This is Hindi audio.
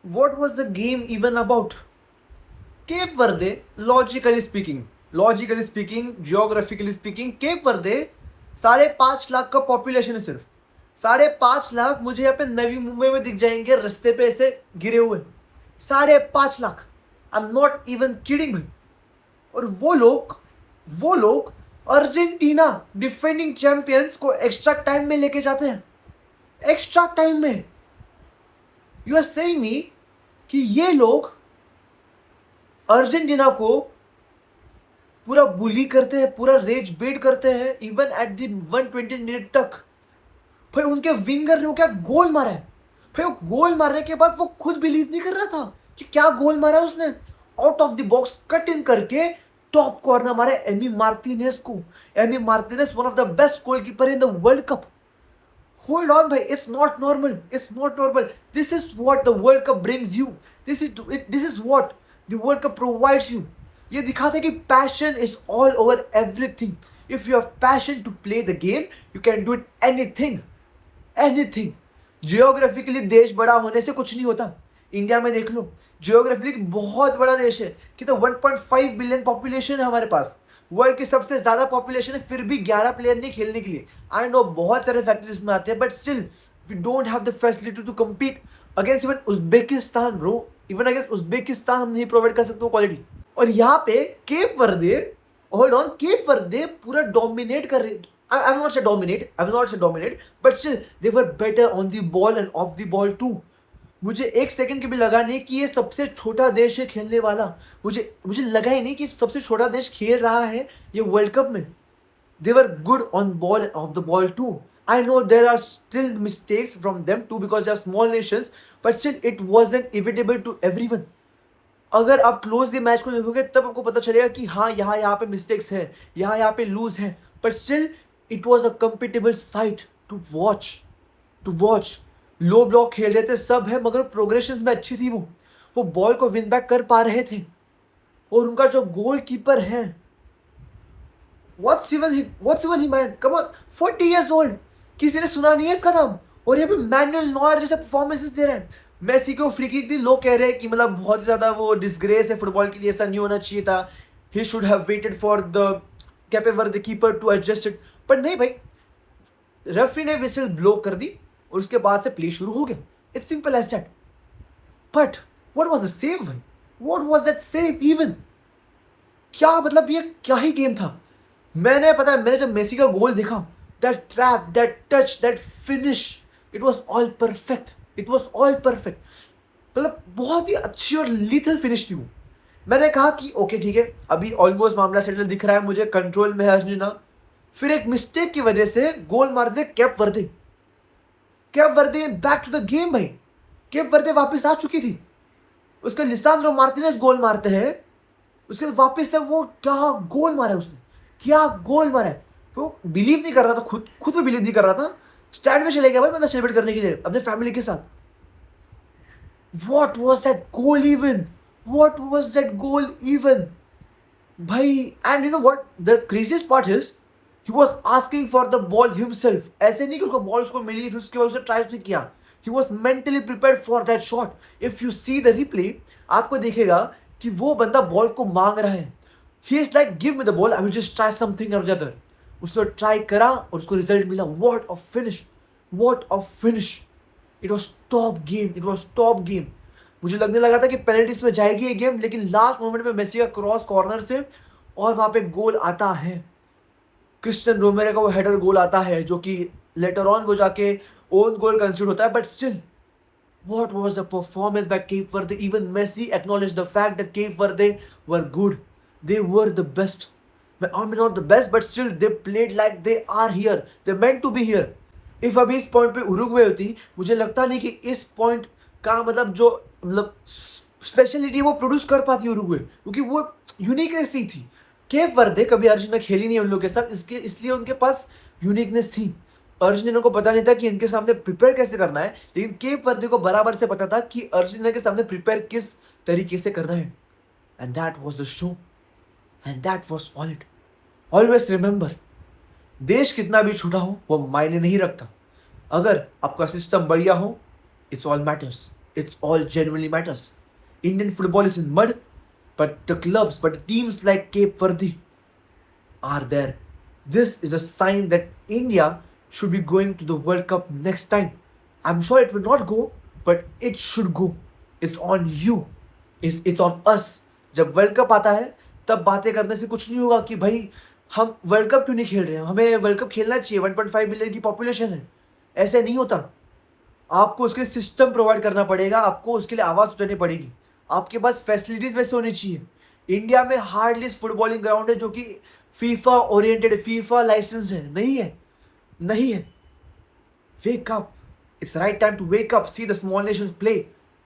what was the game even about? Cape Verde, logically speaking, geographically speaking, Cape Verde 5.5 lakh का पॉपुलेशन है सिर्फ। 5.5 लाख मुझे यहाँ पे नवी मुंबई में दिख जाएंगे रास्ते पे ऐसे गिरे हुए। 5.5 lakh. I am not even kidding भाई। और वो लोग अर्जेंटीना डिफेंडिंग चैंपियंस को एक्स्ट्रा टाइम में लेके जाते हैं। एक्स्ट्रा टाइम में यू आर सेइंग मी कि ये लोग अर्जेंटीना को पूरा बुली करते हैं, पूरा रेज बेट करते हैं इवन एट द 120 मिनट तक। भाई उनके विंगर ने वो क्या गोल मारा है। भाई वो गोल मारने के बाद वो खुद बिलीव नहीं कर रहा था कि क्या गोल मारा है उसने। Out of the box cut in करके टॉप कॉर्नर मारा एमी मार्टिनेज को। Amy Martinez one of the best goalkeeper in the world cup. Hold on, bhai. It's not normal. It's not normal. This is what the World Cup brings you. This is what the World Cup provides you. ये दिखाता है कि passion is all over everything. If you have passion to play the game, you can do it anything. Anything. Geographically देश बड़ा होने से कुछ नहीं होता। इंडिया में देख लो, जियोग्राफिकली बहुत बड़ा देश है। कितना 1.5 बिलियन पॉपुलेशन है हमारे पास। वर्ल्ड की सबसे ज्यादा पॉपुलेशन है, फिर भी 11 प्लेयर नहीं खेलने के लिए। आई नो बहुत सारे फैक्टर्स में आते हैं, but still we don't have the facility to compete against even Uzbekistan bro. Even against Uzbekistan हम नहीं प्रोवाइड कर सकते क्वालिटी। और यहाँ पे cap Varde, hold on, cap वर्दे पूरा डोमिनेट कर रहे। I will not say dominate, but still they were better on the ball and off the ball too. मुझे एक सेकंड के भी लगा नहीं कि ये सबसे छोटा देश है खेलने वाला। मुझे लगा ही नहीं कि सबसे छोटा देश खेल रहा है ये वर्ल्ड कप में। They were good on ball and off the ball too. I know there are still mistakes from them too because they are small nations, but still it wasn't evitable to everyone. अगर आप क्लोजली मैच को देखोगे तब आपको पता चलेगा कि हाँ यहाँ पे मिस्टेक्स है, यहाँ पे लूज है, but still it was a compatible site to watch. Low block खेल रहे थे, सब है, मगर प्रोग्रेशन में अच्छी थी। वो बॉल को विन बैक कर पा रहे थे। और उनका जो गोल कीपर है, what's even he man, come on, 40 years old. किसी ने सुना नहीं है इसका नाम। और ये भी मैनुअल नॉयर जैसे परफॉर्मेंसेस दे रहे हैं। मेसी को फ्री किक दी, लोग कह रहे हैं कि मतलब बहुत ज़्यादा वो डिसग्रेस है फुटबॉल के लिए, ऐसा नहीं होना चाहिए था। He should have waited for the cap Varde keeper to adjust it. पर नहीं भाई, रेफरी ने विसल ब्लो कर दी और उसके बाद से प्ले शुरू हो गया। It's simple as that. But what was the save भाई? What was that save even? क्या मतलब, ये क्या ही गेम था। मैंने जब मेसी का गोल देखा, that trap, that touch, that finish, it was all perfect. मतलब बहुत ही अच्छी और लीथल फिनिश थी वो। मैंने कहा कि ओके ठीक है, अभी ऑलमोस्ट मामला सेटल दिख रहा है मुझे, कंट्रोल में है अर्जेंटीना। फिर एक मिस्टेक की वजह से गोल मार दे cap Varde back to the game भाई। कैप वर्दे वापस आ चुकी थी। उसका लिसांद्रो मार्टिनेज गोल मारते हैं, उसके बाद वापस से वो क्या गोल मारा है उसने, क्या गोल मारा है। तो बिलीव नहीं कर रहा था, खुद भी बिलीव नहीं कर रहा था। स्टैंड में चले गया भाई मतलब सेलिब्रेट करने के लिए अपने फैमिली के साथ। What was that goal even? भाई, and you know what? The craziest part is, he was asking for the ball himself. ऐसे नहीं कि उसको बॉल उसको मिली फिर उसके बाद उसे ट्राई नहीं किया। He was mentally prepared for that shot. If you see the replay, आपको दिखेगा कि वो बंदा बॉल को मांग रहा है। He is like, give me the ball, I will just try something or the other. उसने ट्राई करा और उसको रिजल्ट मिला। What a finish! It was top game. मुझे लगने लगा था कि पेनल्टीज में जाएगी ये गेम, लेकिन लास्ट मोमेंट में मेसी का क्रॉस कॉर्नर से और वहाँ पे गोल आता है। क्रिस्टियन रोमेरो का वो हेडर गोल आता है, जो कि लेटर ऑन वो जाके ओन गोल कंसिडर होता है। But still, what was the performance by Cape Verde? Even Messi acknowledged the fact that Cape Verde were good. They were the best. I mean, not the best, but still they played like they are here. They meant to be here. If अभी इस पॉइंट पे उरुग्वे होती, मुझे लगता नहीं कि इस पॉइंट का मतलब स्पेशलिटी वो प्रोड्यूस कर पाती उरुग्वे, क्योंकि वो यूनिकनेस ही थी। केप वर्दे कभी अर्जेंटीना खेली नहीं उन लोगों के साथ, इसलिए उनके पास यूनिकनेस थी। अर्जेंटीना को पता नहीं था कि इनके सामने प्रिपेयर कैसे करना है, लेकिन केप वर्दे को बराबर से पता था कि अर्जेंटीना के सामने प्रिपेयर किस तरीके से करना है। And that was the show, and that was all it. Always remember, देश कितना भी छोटा हो वो मायने नहीं रखता, अगर आपका सिस्टम बढ़िया हो, it's all matters. It's all genuinely matters. Indian football is in mud, but the teams like Cape Verde are there. This is a sign that India should be going to the World Cup next time. I'm sure it will not go, but it should go. It's on you. It's on us. जब वर्ल्ड कप आता है तब बातें करने से कुछ नहीं होगा कि भाई हम वर्ल्ड कप क्यों नहीं खेल रहे हैं, हमें वर्ल्ड कप खेलना चाहिए, 1.5 मिलियन की पॉपुलेशन है. ऐसे नहीं होता. आपको उसके लिए सिस्टम प्रोवाइड करना पड़ेगा, आपको उसके लिए आवाज़ उठानी पड़ेगी, आपके पास फैसिलिटीज़ वैसे होनी चाहिए. इंडिया में हार्डलेस फुटबॉलिंग ग्राउंड है जो कि फीफा ओरिएंटेड, फीफा लाइसेंस है. नहीं है, नहीं है. Wake up. It's right time to wake up. See the small nations play.